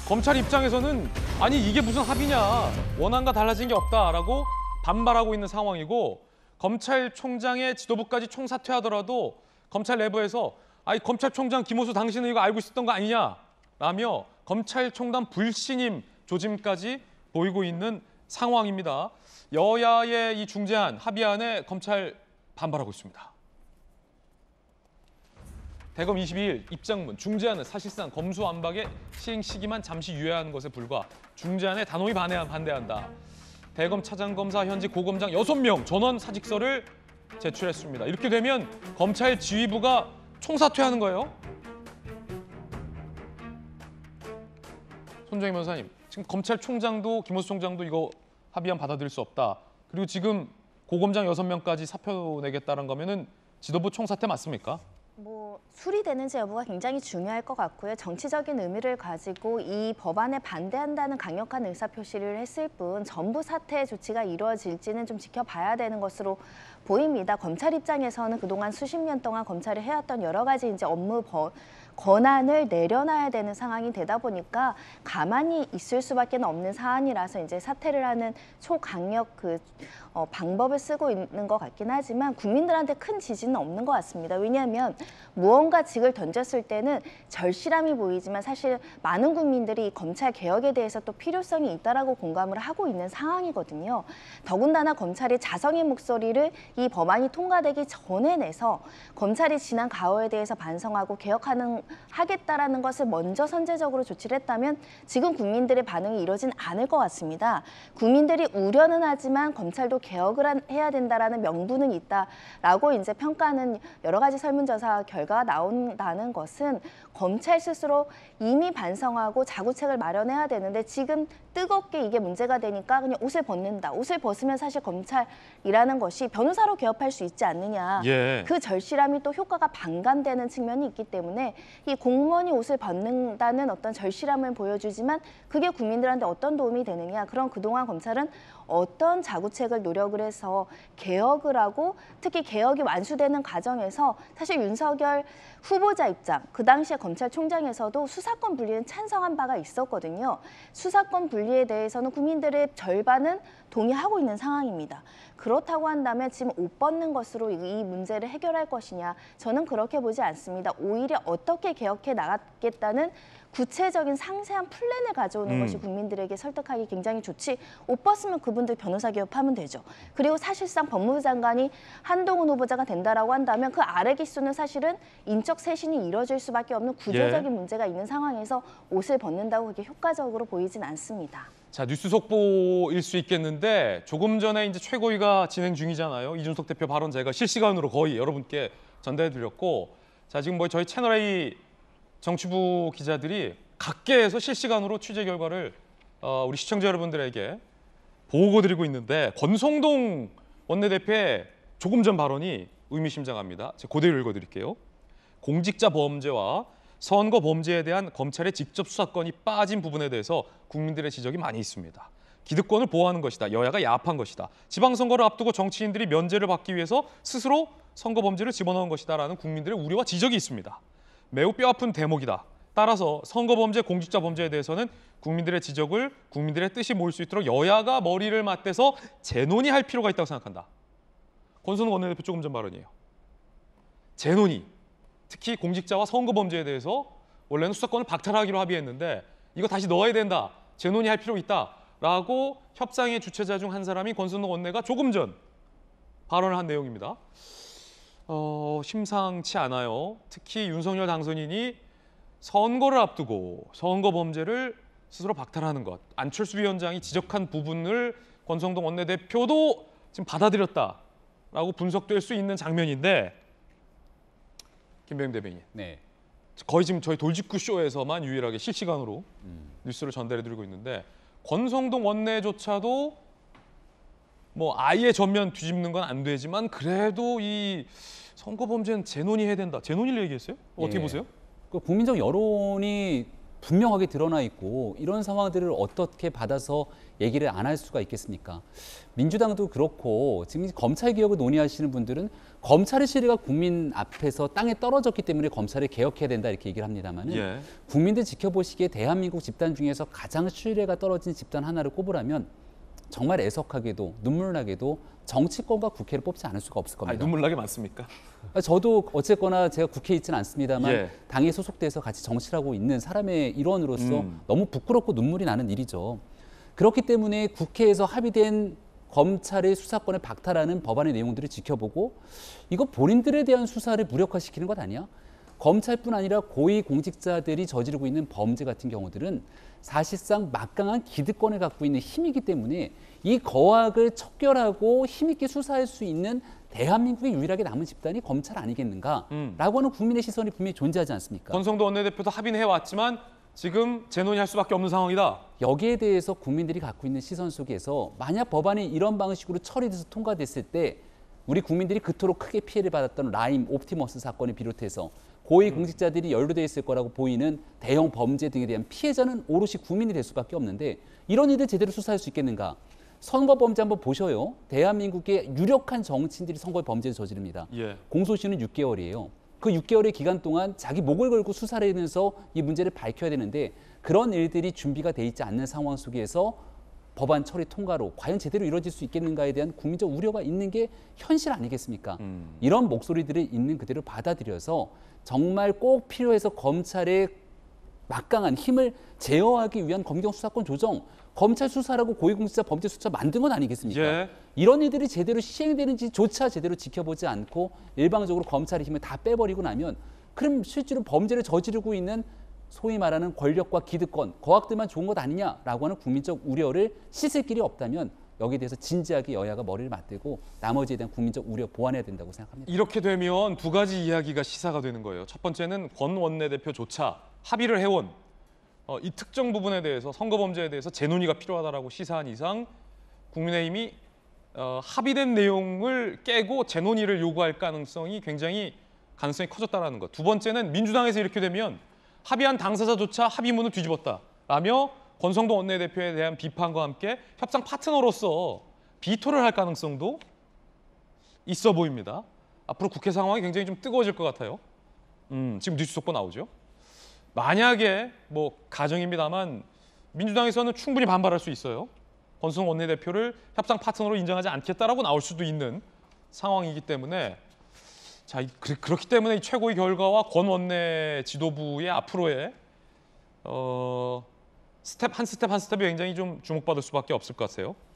검찰 입장에서는 아니 이게 무슨 합의냐, 원안과 달라진 게 없다라고 반발하고 있는 상황이고 검찰총장의 지도부까지 총사퇴하더라도 검찰 내부에서 아니 검찰총장 김호수 당신은 이거 알고 있었던 거 아니냐라며 검찰총장 불신임 조짐까지 보이고 있는 상황입니다. 여야의 이 중재안, 합의안에 검찰 반발하고 있습니다. 대검 22일 입장문, 중재안은 사실상 검수완박의 시행 시기만 잠시 유예하는 것에 불과 중재안에 단호히 반대한다. 대검 차장검사 현직 고검장 6명 전원 사직서를 제출했습니다. 이렇게 되면 검찰 지휘부가 총사퇴하는 거예요. 손정희 변호사님, 지금 검찰총장도 김호수 총장도 이거 합의안 받아들일 수 없다. 그리고 지금 고검장 6명까지 사표 내겠다는 거면은 지도부 총사퇴 맞습니까? 수리되는지 여부가 굉장히 중요할 것 같고요. 정치적인 의미를 가지고 이 법안에 반대한다는 강력한 의사표시를 했을 뿐 전부 사퇴 조치가 이루어질지는 좀 지켜봐야 되는 것으로 보입니다. 검찰 입장에서는 그동안 수십 년 동안 검찰이 해왔던 여러 가지 이제 업무 권한을 내려놔야 되는 상황이 되다 보니까 가만히 있을 수밖에 없는 사안이라서 이제 사퇴를 하는 초강력 방법을 쓰고 있는 것 같긴 하지만 국민들한테 큰 지지는 없는 것 같습니다. 왜냐하면 무언가 직을 던졌을 때는 절실함이 보이지만 사실 많은 국민들이 검찰 개혁에 대해서 또 필요성이 있다라고 공감을 하고 있는 상황이거든요. 더군다나 검찰이 자성의 목소리를 이 법안이 통과되기 전에 내서 검찰이 지난 가오에 대해서 반성하고 하겠다라는 것을 먼저 선제적으로 조치를 했다면 지금 국민들의 반응이 이러진 않을 것 같습니다. 국민들이 우려는 하지만 검찰도 개혁을 해야 된다라는 명분은 있다라고 이제 평가하는 여러 가지 설문조사 결과가 나온다는 것은 검찰 스스로 이미 반성하고 자구책을 마련해야 되는데 지금 뜨겁게 이게 문제가 되니까 그냥 옷을 벗는다. 옷을 벗으면 사실 검찰이라는 것이 변호사로 개업할 수 있지 않느냐. 그 절실함이 또 효과가 반감되는 측면이 있기 때문에 이 공무원이 옷을 벗는다는 어떤 절실함을 보여주지만 그게 국민들한테 어떤 도움이 되느냐. 그럼 그동안 검찰은 어떤 자구책을 노력을 해서 개혁을 하고 특히 개혁이 완수되는 과정에서 사실 윤석열 후보자 입장, 그 당시에 검찰총장에서도 수사권 분리는 찬성한 바가 있었거든요. 수사권 분리에 대해서는 국민들의 절반은 동의하고 있는 상황입니다. 그렇다고 한다면 지금 옷 벗는 것으로 이 문제를 해결할 것이냐, 저는 그렇게 보지 않습니다. 오히려 어떻게 개혁해 나가겠다는 구체적인 상세한 플랜을 가져오는 것이 국민들에게 설득하기 굉장히 좋지, 옷 벗으면 그분들 변호사 개업하면 되죠. 그리고 사실상 법무부 장관이 한동훈 후보자가 된다라고 한다면 그 아래 기수는 사실은 인적 쇄신이 이루어질 수밖에 없는 구조적인 문제가 있는 상황에서 옷을 벗는다고 그게 효과적으로 보이진 않습니다. 자, 뉴스 속보일 수 있겠는데 조금 전에 이제 최고위가 진행 중이잖아요. 이준석 대표 발언 제가 실시간으로 거의 여러분께 전달해드렸고, 자 지금 저희 채널A 정치부 기자들이 각계에서 실시간으로 취재 결과를 우리 시청자 여러분들에게 보고드리고 있는데 권성동 원내대표의 조금 전 발언이 의미심장합니다. 제가 그대로 읽어드릴게요. 공직자 범죄와 선거 범죄에 대한 검찰의 직접 수사권이 빠진 부분에 대해서 국민들의 지적이 많이 있습니다. 기득권을 보호하는 것이다. 여야가 야합한 것이다. 지방선거를 앞두고 정치인들이 면제를 받기 위해서 스스로 선거 범죄를 집어넣은 것이다라는 국민들의 우려와 지적이 있습니다. 매우 뼈아픈 대목이다. 따라서 선거 범죄, 공직자 범죄에 대해서는 국민들의 지적을 국민들의 뜻이 모일 수 있도록 여야가 머리를 맞대서 재논의할 필요가 있다고 생각한다. 권성동 원내대표 조금 전 발언이에요. 재논의. 특히 공직자와 선거 범죄에 대해서 원래는 수사권을 박탈하기로 합의했는데 이거 다시 넣어야 된다. 재논의할 필요가 있다라고 협상의 주체자 중 한 사람이 권성동 원내가 조금 전 발언을 한 내용입니다. 심상치 않아요. 특히 윤석열 당선인이 선거를 앞두고 선거 범죄를 스스로 박탈하는 것. 안철수 위원장이 지적한 부분을 권성동 원내대표도 지금 받아들였다라고 분석될 수 있는 장면인데, 김병임 대변인. 네. 거의 지금 저희 돌직구 쇼에서만 유일하게 실시간으로 뉴스를 전달해드리고 있는데 권성동 원내조차도 아예 전면 뒤집는 건 안 되지만 그래도 이 선거 범죄는 재논의해야 된다. 재논의를 얘기했어요? 어떻게 보세요? 그 국민적 여론이 분명하게 드러나 있고 이런 상황들을 어떻게 받아서 얘기를 안 할 수가 있겠습니까? 민주당도 그렇고 지금 검찰 개혁을 논의하시는 분들은 검찰의 시대가 국민 앞에서 땅에 떨어졌기 때문에 검찰을 개혁해야 된다 이렇게 얘기를 합니다만 예. 국민들 지켜보시기에 대한민국 집단 중에서 가장 신뢰가 떨어진 집단 하나를 꼽으라면 정말 애석하게도 눈물나게도 정치권과 국회를 뽑지 않을 수가 없을 겁니다. 눈물 나게 많습니까? 저도 어쨌거나 제가 국회에 있지는 않습니다만 예. 당에 소속돼서 같이 정치를 하고 있는 사람의 일원으로서 너무 부끄럽고 눈물이 나는 일이죠. 그렇기 때문에 국회에서 합의된 검찰의 수사권을 박탈하는 법안의 내용들을 지켜보고 이거 본인들에 대한 수사를 무력화시키는 것 아니야? 검찰뿐 아니라 고위 공직자들이 저지르고 있는 범죄 같은 경우들은 사실상 막강한 기득권을 갖고 있는 힘이기 때문에 이 거악을 척결하고 힘있게 수사할 수 있는 대한민국에 유일하게 남은 집단이 검찰 아니겠는가라고 하는 국민의 시선이 분명히 존재하지 않습니까? 권성도 원내대표도 합의는 해왔지만 지금 재논의할 수밖에 없는 상황이다. 여기에 대해서 국민들이 갖고 있는 시선 속에서 만약 법안이 이런 방식으로 처리돼서 통과됐을 때 우리 국민들이 그토록 크게 피해를 받았던 라임 옵티머스 사건을 비롯해서 고위 공직자들이 연루돼 있을 거라고 보이는 대형 범죄 등에 대한 피해자는 오롯이 국민이 될 수밖에 없는데 이런 일들 제대로 수사할 수 있겠는가? 선거 범죄 한번 보셔요. 대한민국의 유력한 정치인들이 선거 범죄를 저지릅니다. 예. 공소시효는 6개월이에요. 그 6개월의 기간 동안 자기 목을 걸고 수사를 하면서 이 문제를 밝혀야 되는데 그런 일들이 준비가 돼 있지 않는 상황 속에서 법안 처리 통과로 과연 제대로 이루어질 수 있겠는가에 대한 국민적 우려가 있는 게 현실 아니겠습니까? 이런 목소리들을 있는 그대로 받아들여서 정말 꼭 필요해서 검찰의 막강한 힘을 제어하기 위한 검경 수사권 조정, 검찰 수사라고 고위공직자 범죄 수사 만든 건 아니겠습니까? 예. 이런 일들이 제대로 시행되는지조차 제대로 지켜보지 않고 일방적으로 검찰의 힘을 다 빼버리고 나면 그럼 실제로 범죄를 저지르고 있는 소위 말하는 권력과 기득권, 거학들만 좋은 것 아니냐라고 하는 국민적 우려를 씻을 길이 없다면 여기에 대해서 진지하게 여야가 머리를 맞대고 나머지에 대한 국민적 우려 보완해야 된다고 생각합니다. 이렇게 되면 두 가지 이야기가 시사가 되는 거예요. 첫 번째는 권 원내대표조차 합의를 해온 이 특정 부분에 대해서 선거 범죄에 대해서 재논의가 필요하다라고 시사한 이상 국민의힘이 합의된 내용을 깨고 재논의를 요구할 가능성이 커졌다라는 것. 두 번째는 민주당에서 이렇게 되면 합의한 당사자조차 합의문을 뒤집었다라며 권성동 원내대표에 대한 비판과 함께 협상 파트너로서 비토를 할 가능성도 있어 보입니다. 앞으로 국회 상황이 굉장히 좀 뜨거워질 것 같아요. 지금 뉴스 속보 나오죠. 만약에 가정입니다만 민주당에서는 충분히 반발할 수 있어요. 권성동 원내대표를 협상 파트너로 인정하지 않겠다라고 나올 수도 있는 상황이기 때문에 그렇기 때문에 이 최고의 결과와 권 원내 지도부의 앞으로의 한 스텝이 굉장히 좀 주목받을 수밖에 없을 것 같아요.